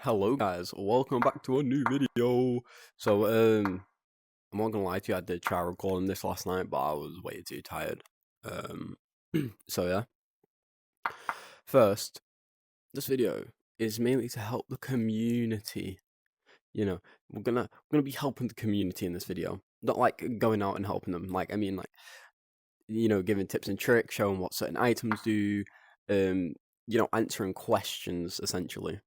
Hello guys, welcome back to a new video. So I'm not gonna lie to you, I did try recording this last night, but I was way too tired. Um so yeah. First, this video is mainly to help the community. You know, we're gonna be helping the community in this video. Not like going out and helping them. Like I mean like, giving tips and tricks, showing what certain items do, um, answering questions essentially.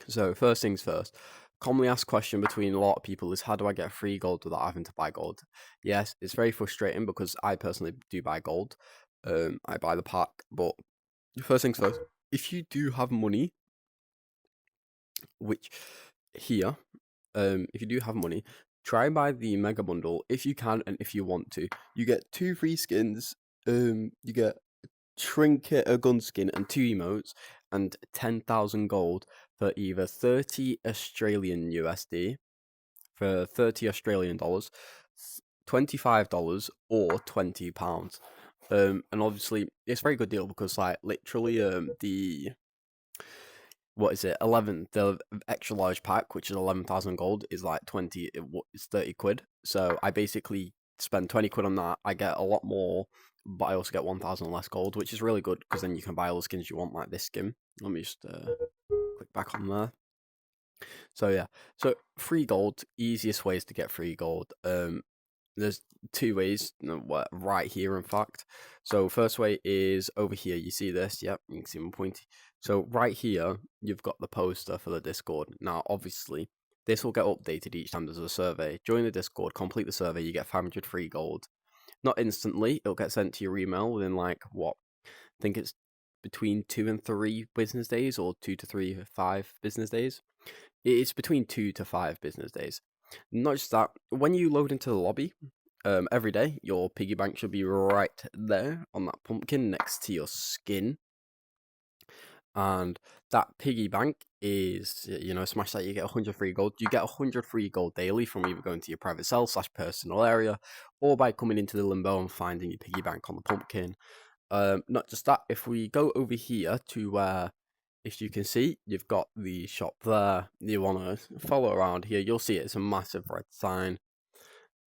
So first things first, commonly asked question between a lot of people is how do I get free gold without having to buy gold? Yes, it's very frustrating because I personally do buy gold. I buy the pack, but first things first, if you do have money, which here, if you do have money, try and buy the mega bundle if you can and if you want to. You get 2 free skins. You get trinket, a gun skin, and 2 emotes, and 10,000 gold for either 30 Australian USD, for 30 Australian dollars, $25, or £20. And obviously, it's a very good deal because, like, literally, the what is it? 11, the extra large pack, which is 11,000 gold, is like 20. It's 30 quid. So I basically spend 20 quid on that. I get a lot more, but I also get 1,000 less gold, which is really good because then you can buy all the skins you want, like this skin. Let me just click back on there. So yeah, so free gold, easiest ways to get free gold. There's 2 ways, right here in fact. So first way is over here. You see this? Yep, you can see my pointy. So right here, you've got the poster for the Discord. Now, obviously, this will get updated each time there's a survey. Join the Discord, complete the survey, you get 500 free gold. Not instantly, it'll get sent to your email within like what? I think it's between 2 and 3 business days, or 2 to 3, 5 business days. It's between 2 to 5 business days. Not just that, when you load into the lobby, every day, your piggy bank should be right there on that pumpkin next to your skin. And that piggy bank is, smash that, you get 100 free gold. You get 100 free gold daily from either going to your private cell / personal area, or by coming into the limbo and finding your piggy bank on the pumpkin. Not just that, if we go over here to where, if you can see, you've got the shop there. You want to follow around here, you'll see it's a massive red sign.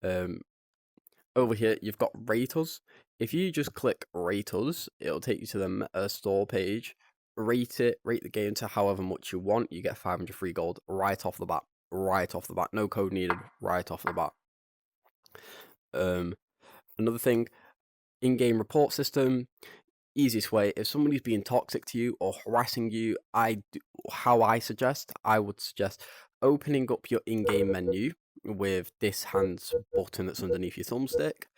Over here, you've got Rate Us. If you just click Rate Us, it'll take you to the Meta Store page. Rate the game to however much you want. You get 500 free gold right off the bat. Right off the bat. No code needed. Right off the bat. Another thing, in-game report system. Easiest way, if somebody's being toxic to you or harassing you, I would suggest opening up your in-game menu with this hands button that's underneath your thumbstick.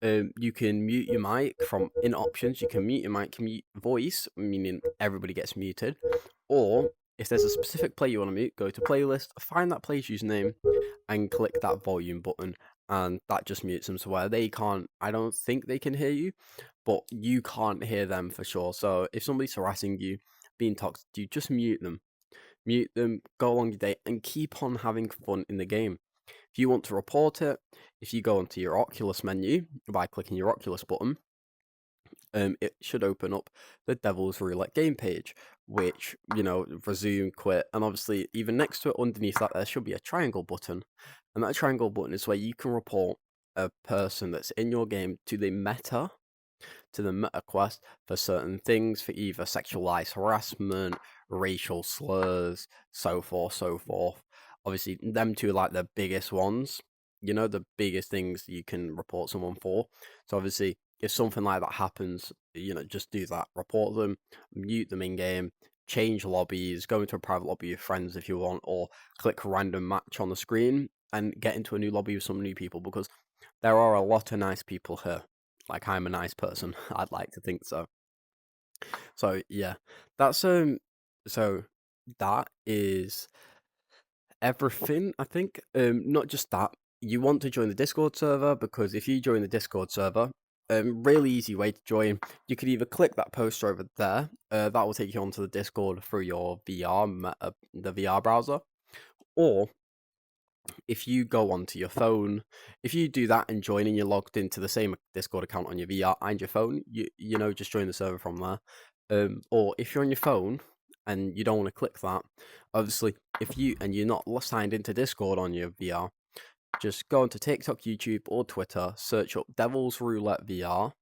You can mute your mic from in options. You can mute your mic, mute voice, meaning everybody gets muted. Or if there's a specific play you want to mute, go to playlist, find that play's username, and click that volume button, and that just mutes them to where they can't. I don't think they can hear you, but you can't hear them for sure. So if somebody's harassing you, being toxic to you, just mute them. Mute them, go along your day, and keep on having fun in the game. If you want to report it, if you go onto your Oculus menu by clicking your Oculus button, it should open up the Devil's Roulette game page, which, resume, quit, and obviously even next to it, underneath that, there should be a triangle button, and that triangle button is where you can report a person that's in your game to the meta quest for certain things, for either sexualized harassment, racial slurs, so forth, so forth. Obviously, them two are like the biggest ones, the biggest things you can report someone for. So obviously, if something like that happens, just do that. Report them, mute them in game, change lobbies, go into a private lobby with friends if you want, or click random match on the screen and get into a new lobby with some new people, because there are a lot of nice people here. Like, I'm a nice person. I'd like to think so. So yeah, that's so that is everything, I think. Not just that, you want to join the Discord server, because if you join the Discord server, really easy way to join. You could either click that poster over there, that will take you onto the Discord through your VR, the VR browser, or if you go onto your phone, if you do that and join and you're logged into the same Discord account on your VR and your phone, just join the server from there. Or if you're on your phone and you don't want to click that, obviously, if you're not signed into Discord on your VR, just go onto TikTok, YouTube, or Twitter, search up Devil's Roulette VR,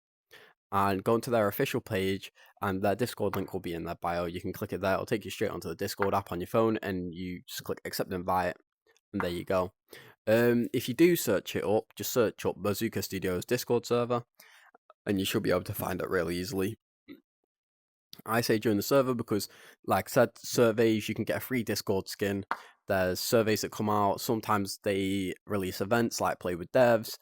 and go onto their official page, and their Discord link will be in their bio. You can click it there. It'll take you straight onto the Discord app on your phone, and you just click accept and invite, and there you go. If you do search it up, just search up Bazooka Studios Discord server, and you should be able to find it really easily. I say join the server because, like I said, surveys, you can get a free Discord skin. There's surveys that come out. Sometimes they release events like Play with Devs.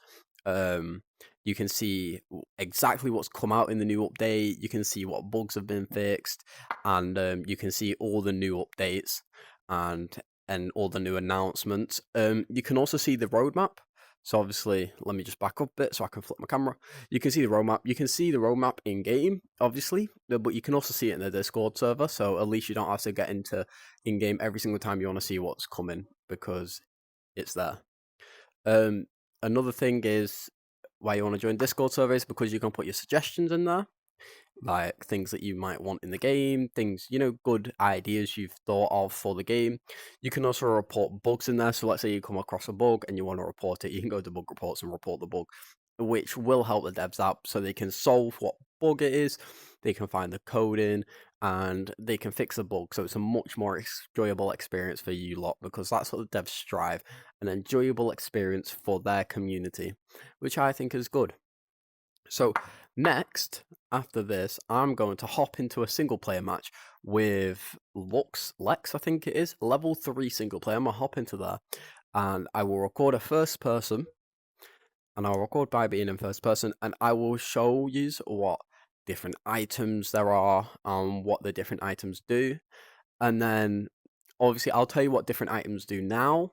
You can see exactly what's come out in the new update. You can see what bugs have been fixed, and you can see all the new updates and all the new announcements. You can also see the roadmap. So obviously, let me just back up a bit so I can flip my camera. You can see the roadmap. You can see the roadmap in game, obviously, but you can also see it in the Discord server. So at least you don't have to get into in game every single time you want to see what's coming, because it's there. Another thing is why you want to join Discord servers, because you can put your suggestions in there, like things that you might want in the game, things, good ideas you've thought of for the game. You can also report bugs in there. So let's say you come across a bug and you want to report it, you can go to bug reports and report the bug, which will help the devs out so they can solve what bug it is, they can find the coding, and they can fix the bug. So it's a much more enjoyable experience for you lot, because that's what the devs strive, an enjoyable experience for their community, which I think is good. So next, after this, I'm going to hop into a single player match with Lex, I think it is, level 3 single player. I'm going to hop into there, and I will record a first person, and I'll record by being in first person, and I will show you what different items there are, what the different items do, and then obviously I'll tell you what different items do now,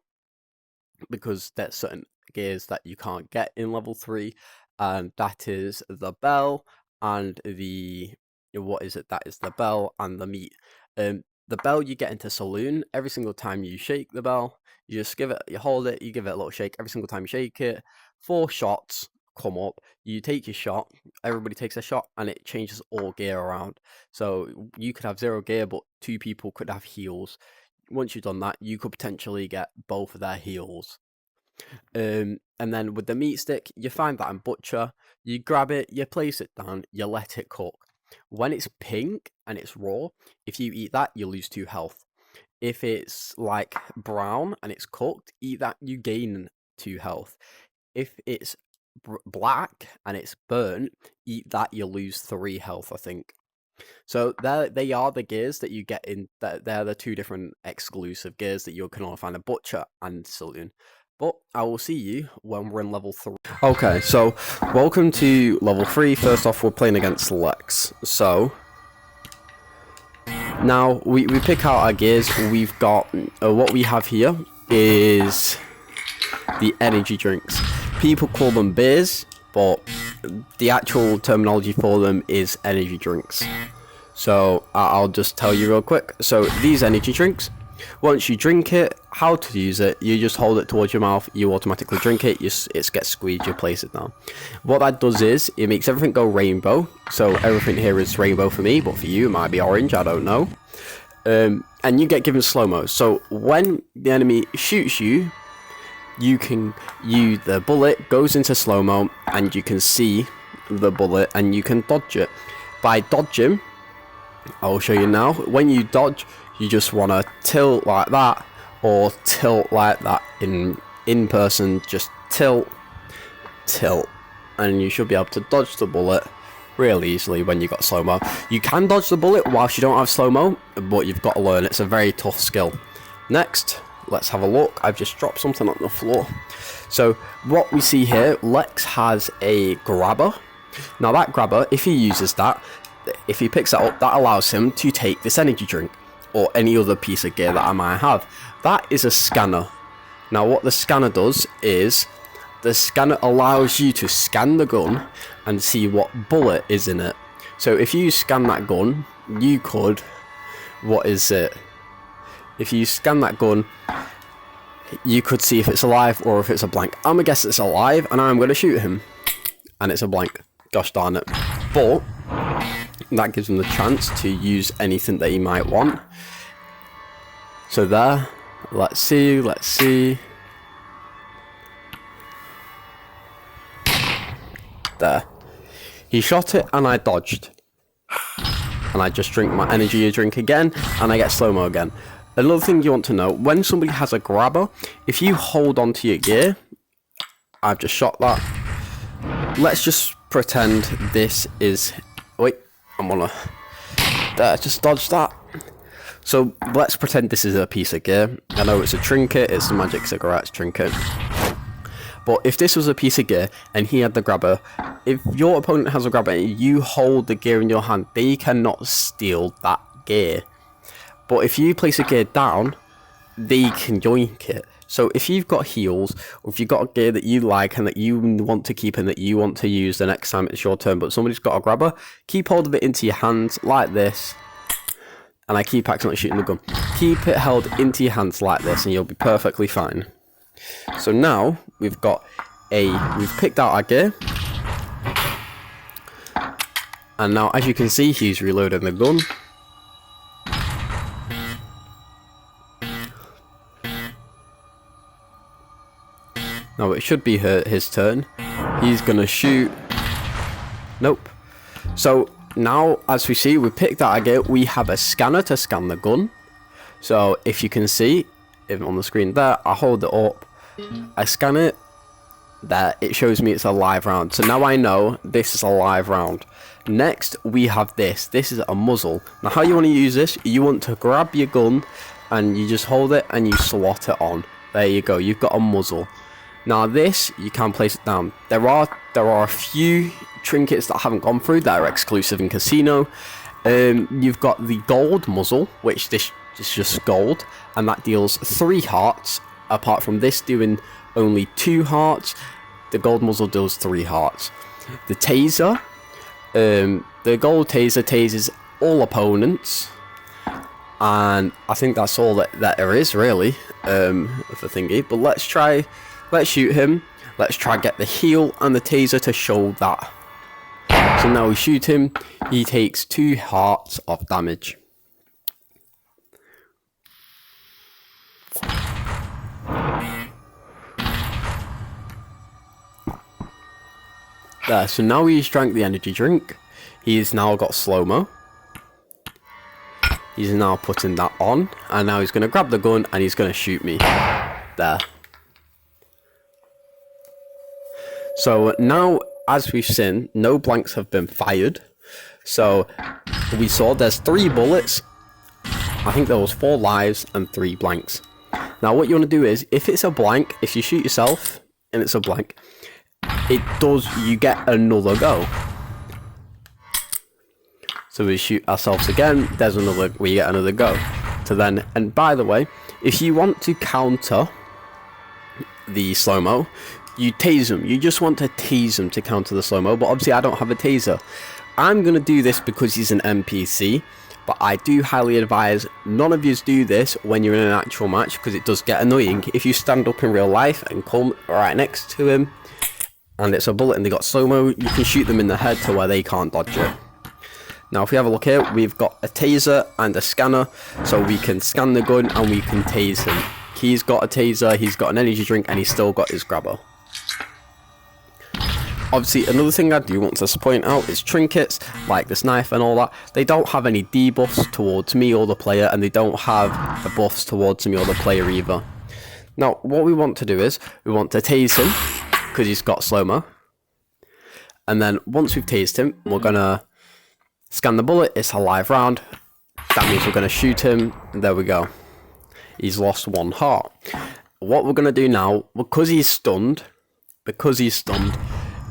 because there's certain gears that you can't get in level 3, and that is the bell and the that is the bell and the meat. The bell you get into saloon every single time you shake the bell. You just you hold it, you give it a little shake every single time you shake it. 4 shots come up, you take your shot, everybody takes a shot, and it changes all gear around. So you could have 0 gear, but 2 people could have heals. Once you've done that, you could potentially get both of their heals. And then with the meat stick, you find that in butcher, you grab it, you place it down, you let it cook. When it's pink and it's raw, if you eat that, you lose 2 health. If it's like brown and it's cooked, eat that, you gain 2 health. If it's black and it's burnt, eat that, you lose 3 health, I think. So they are the gears that you get in. They're the 2 different exclusive gears that you can only find in butcher and saloon. But I will see you when we're in level 3. Okay, so welcome to level 3. First off, we're playing against Lex. So now we pick out our gears. We've got what we have here is the energy drinks. People call them beers, but the actual terminology for them is energy drinks. So I'll just tell you real quick. So these energy drinks, once you drink it, how to use it, you just hold it towards your mouth, you automatically drink it, it gets squeezed, you place it down. What that does is, it makes everything go rainbow. So everything here is rainbow for me, but for you it might be orange, I don't know. And you get given slow-mo. So when the enemy shoots you, the bullet goes into slow-mo, and you can see the bullet, and you can dodge it. By dodging, I'll show you now. When you dodge, you just want to tilt like that, or tilt like that in person. Just tilt, and you should be able to dodge the bullet really easily when you got slow-mo. You can dodge the bullet whilst you don't have slow-mo, but you've got to learn. It's a very tough skill. Next, let's have a look. I've just dropped something on the floor. So what we see here, Lex has a grabber. Now that grabber, if he uses that, if he picks that up, that allows him to take this energy drink or any other piece of gear that I might have. That is a scanner. Now what the scanner does is, the scanner allows you to scan the gun and see what bullet is in it. So if you scan that gun, you could, if you scan that gun, you could see if it's alive or if it's a blank. I'm gonna guess it's alive, and I'm gonna shoot him, and it's a blank. Gosh darn it. But That gives him the chance to use anything that he might want. So there, let's see. There. He shot it and I dodged. And I just drink my energy drink again and I get slow-mo again. Another thing you want to know, when somebody has a grabber, if you hold on to your gear, I've just shot that. Let's just pretend this is, wait, I'm gonna, there, just dodge that. So let's pretend this is a piece of gear. I know it's a trinket, it's the magic cigarettes trinket. But if this was a piece of gear and he had the grabber, if your opponent has a grabber and you hold the gear in your hand, they cannot steal that gear. But if you place a gear down, they can yoink it. So if you've got heals, or if you've got a gear that you like and that you want to keep and that you want to use the next time it's your turn, but somebody's got a grabber, keep hold of it into your hands like this. And I keep accidentally shooting the gun. Keep it held into your hands like this and you'll be perfectly fine. So now we've picked out our gear. And now as you can see, he's reloading the gun. Now it should be his turn. He's gonna shoot. Nope. So now, as we see, we picked out our gear. We have a scanner to scan the gun. So if you can see, even on the screen there, I hold it up, I scan it, there, it shows me it's a live round. So now I know this is a live round. Next, we have this. This is a muzzle. Now how you want to use this, you want to grab your gun and you just hold it and you slot it on. There you go, you've got a muzzle. Now this, you can place it down. There are a few trinkets that haven't gone through that are exclusive in casino. You've got the gold muzzle, which this is just gold, and that deals 3 hearts. Apart from this doing only 2 hearts, the gold muzzle deals 3 hearts. The taser, the gold taser tases all opponents, and I think that's all that there is really for thingy. But let's shoot him. Let's try get the heal and the taser to show that. So now we shoot him, he takes 2 hearts of damage. There, so now he's drank the energy drink. He's now got slow-mo. He's now putting that on, and now he's going to grab the gun and he's going to shoot me. There. So now, as we've seen, no blanks have been fired. So we saw there's 3 bullets. I think there was 4 lives and 3 blanks. Now what you want to do is, if it's a blank, if you shoot yourself and it's a blank, you get another go. So we shoot ourselves again, we get another go. So then, and by the way, if you want to counter the slow-mo, you tase him. You just want to tease him to counter the slow-mo, but obviously I don't have a taser. I'm going to do this because he's an NPC, but I do highly advise none of you do this when you're in an actual match, because it does get annoying. If you stand up in real life and come right next to him, and it's a bullet and they got slow-mo, you can shoot them in the head to where they can't dodge it. Now if we have a look here, we've got a taser and a scanner, so we can scan the gun and we can tase him. He's got a taser, he's got an energy drink, and he's still got his grabber. Obviously, another thing I do want to point out is trinkets, like this knife and all that. They don't have any debuffs towards me or the player, and they don't have the buffs towards me or the player either. Now, what we want to do is, we want to tase him, because he's got slow-mo. And then, once we've tased him, we're going to scan the bullet. It's a live round. That means we're going to shoot him, and there we go. He's lost 1 heart. What we're going to do now, because he's stunned,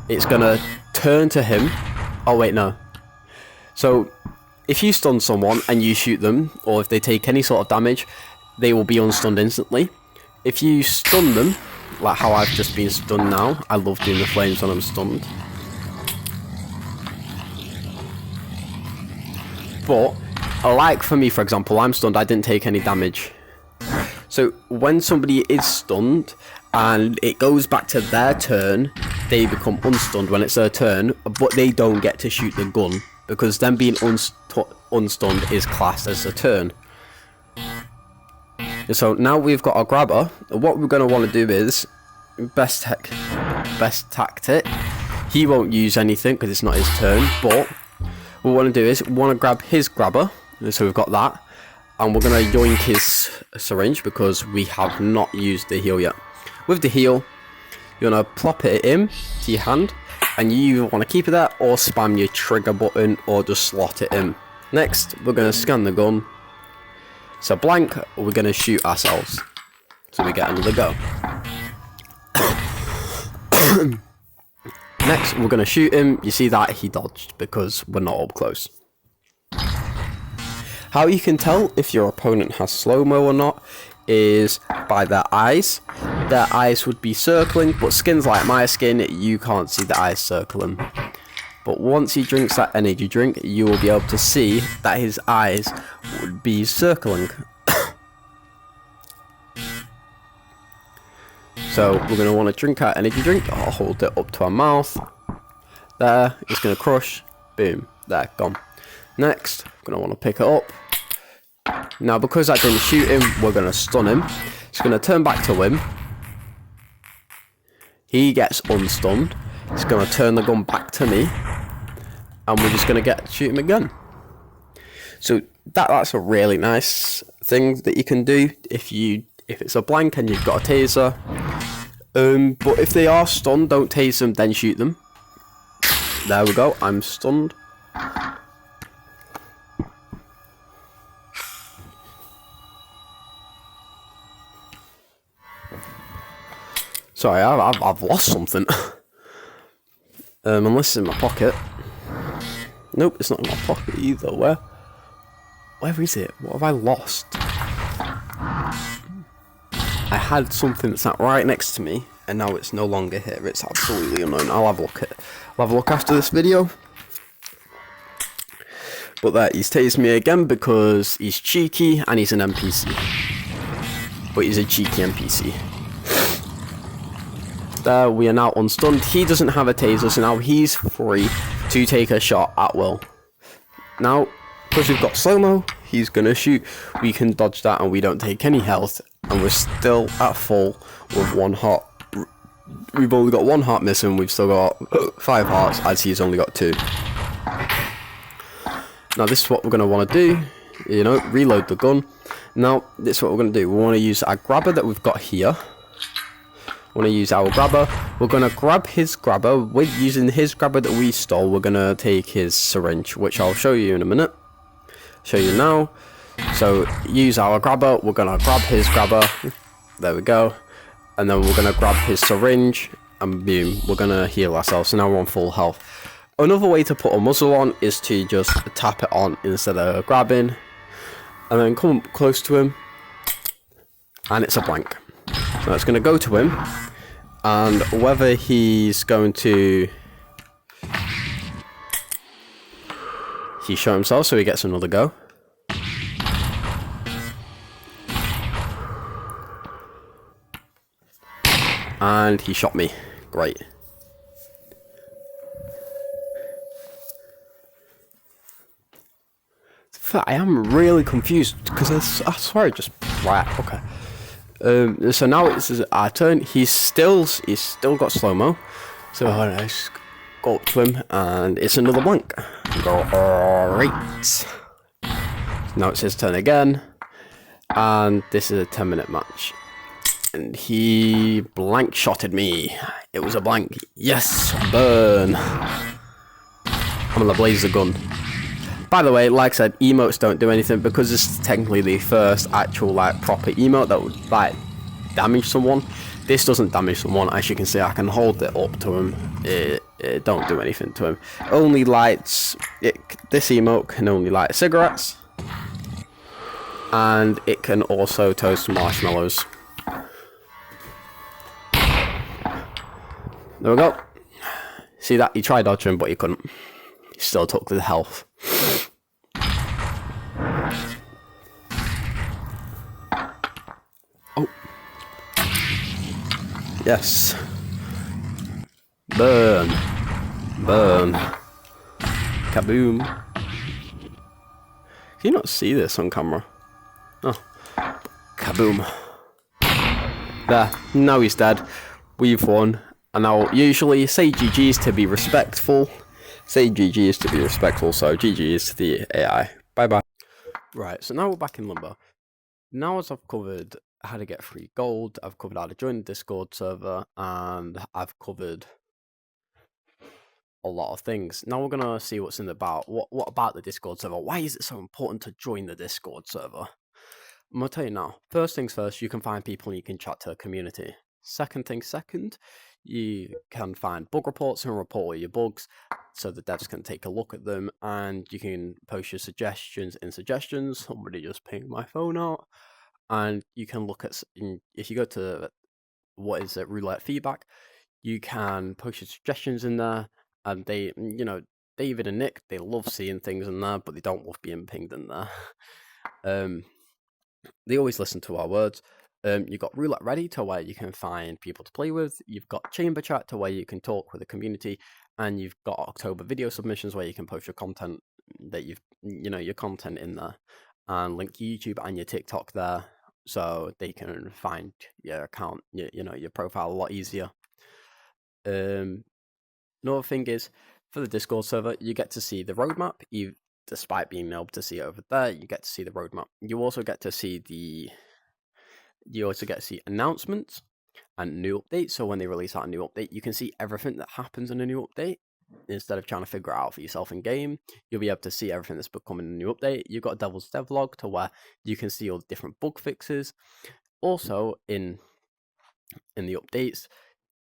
it's going to turn to him. Oh, wait, no. So, if you stun someone and you shoot them, or if they take any sort of damage, they will be unstunned instantly. If you stun them, like how I've just been stunned now, I love doing the flames when I'm stunned. But, like for me, for example, I'm stunned, I didn't take any damage. So, when somebody is stunned, and it goes back to their turn, they become unstunned when it's their turn, but they don't get to shoot the gun. because them being unstunned is classed as a turn. So now we've got our grabber. What we're going to want to do is best tactic. He won't use anything because it's not his turn, but what we want to do is we want to grab his grabber. So we've got that, and we're going to yoink his syringe because we have not used the heal yet. With the heal, you're going to plop it in to your hand, and you either want to keep it there or spam your trigger button or just slot it in. Next, we're going to scan the gun. So blank, we're going to shoot ourselves. So we get another go. Next, we're going to shoot him. You see that he dodged because we're not up close. How you can tell if your opponent has slow-mo or not is by their eyes. Their eyes would be circling, but skins like my skin, you can't see the eyes circling. But once he drinks that energy drink, you will be able to see that his eyes would be circling. So we're going to want to drink our energy drink. I'll hold it up to our mouth. There, it's going to crush. Boom, there, gone. Next, we're going to want to pick it up. Now because I didn't shoot him, we're going to stun him. It's going to turn back to him. He gets unstunned. It's going to turn the gun back to me. And we're just going to shoot him again. So that's a really nice thing that you can do if it's a blank and you've got a taser. But if they are stunned, don't tase them, then shoot them. There we go, I'm stunned. Sorry, I've lost something. Unless it's in my pocket. Nope, it's not in my pocket either. Where is it? What have I lost? I had something that sat right next to me, and now it's no longer here. It's absolutely unknown. I'll have a look after this video. But there, he's tased me again because he's cheeky and he's an NPC. But he's a cheeky NPC. There, we are now unstunned. He doesn't have a taser, so now he's free to take a shot at will. Now, because we've got slow-mo, he's going to shoot. We can dodge that and we don't take any health. And we're still at full with 1 heart. We've only got 1 heart missing. We've still got 5 hearts as he's only got 2. Now this is what we're going to want to do. Reload the gun. Now this is what we're going to do. We want to use our grabber that we've got here. We want to use our grabber. We're going to grab his grabber. With using his grabber that we stole, we're going to take his syringe, which I'll show you in a minute. Show you now. So use our grabber. We're going to grab his grabber. There we go. And then we're going to grab his syringe. And boom, we're going to heal ourselves. So now we're on full health. Another way to put a muzzle on is to just tap it on instead of grabbing. And then come close to him. And it's a blank. So it's going to go to him. And whether he's going to... He shot himself, so he gets another go. And he shot me. Great. I am really confused because I swear I just... Right, okay. So now it's our turn. He's still got slow-mo. So I just go up to him and it's another blank. Great. Now it's his turn again. And this is a 10-minute match. And he blank shotted me. It was a blank. Yes, burn. I'm gonna blaze the gun. By the way, like I said, emotes don't do anything because this is technically the first actual proper emote that would damage someone. This doesn't damage someone. As you can see, I can hold it up to him. It don't do anything to him. Only lights. This emote can only light cigarettes, and it can also toast marshmallows. There we go. See that? He tried dodging, but he couldn't. He still took the health. Oh. Yes. Burn. Burn. Kaboom. Can you not see this on camera? Oh. Kaboom. There. Now he's dead. We've won. And I'll usually say GG's to be respectful. Say GG's to be respectful, so GG's to the AI. Bye bye. Right, so now we're back in Limbo. Now as I've covered how to get free gold, I've covered how to join the Discord server, and I've covered a lot of things. Now we're gonna see what's in the about. What about the Discord server? Why is it so important to join the Discord server? I'm gonna tell you now. First things first, you can find people and you can chat to a community. Second thing second, you can find bug reports and report all your bugs so the devs can take a look at them, and you can post your suggestions in suggestions. Somebody just pinged my phone out. And you can look at, if you go to Roulette feedback, you can post your suggestions in there, and they, David and Nick, they love seeing things in there, but they don't love being pinged in there. They always listen to our words. You've got Roulette Ready to where you can find people to play with. You've got Chamber Chat to where you can talk with the community, and you've got October video submissions where you can post your content that your content in there, and link YouTube and your TikTok there, so they can find your account, your profile a lot easier. Another thing is, for the Discord server, you get to see the roadmap. Despite being able to see it over there, you get to see the roadmap. You also get to see announcements and new updates. So when they release out a new update, you can see everything that happens in a new update. Instead of trying to figure it out for yourself in game, you'll be able to see everything that's becoming a new update. You've got a Devil's Devlog to where you can see all the different bug fixes. Also in the updates,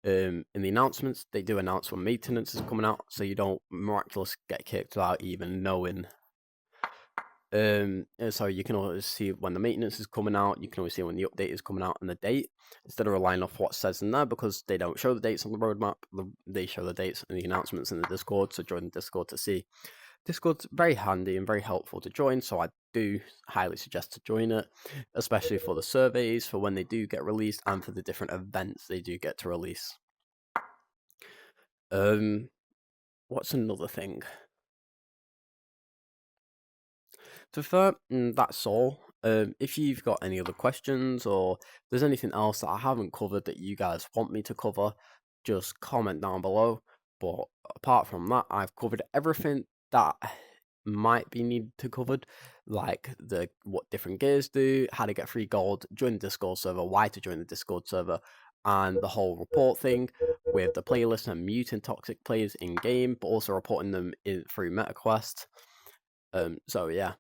in the announcements, they do announce when maintenance is coming out, so you don't miraculously get kicked without even knowing. So you can always see when the maintenance is coming out. You can always see when the update is coming out and the date, instead of relying off what says in there, because they don't show the dates on the roadmap. They show the dates and the announcements in the Discord. So join the Discord to see. Discord's very handy and very helpful to join, so I do highly suggest to join it, especially for the surveys, for when they do get released, and for the different events they do get to release. What's another thing? To fair, that's all. If you've got any other questions, or there's anything else that I haven't covered that you guys want me to cover, just comment down below. But apart from that, I've covered everything that might be needed to covered, like what different gears do, how to get free gold, join the Discord server, why to join the Discord server, and the whole report thing with the playlist and muting toxic players in game, but also reporting them through MetaQuest. So yeah.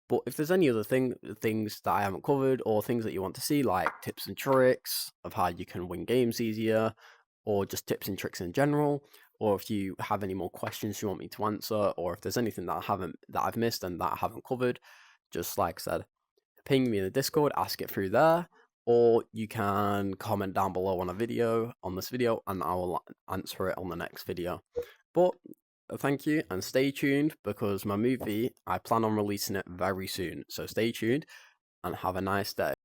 But if there's any other things that I haven't covered, or things that you want to see, like tips and tricks of how you can win games easier, or just tips and tricks in general, or if you have any more questions you want me to answer, or if there's anything that I've missed and that I haven't covered, just like I said, ping me in the Discord, ask it through there, or you can comment down below on this video, and I will answer it on the next video. But thank you, and stay tuned, because my movie, I plan on releasing it very soon. So stay tuned and have a nice day.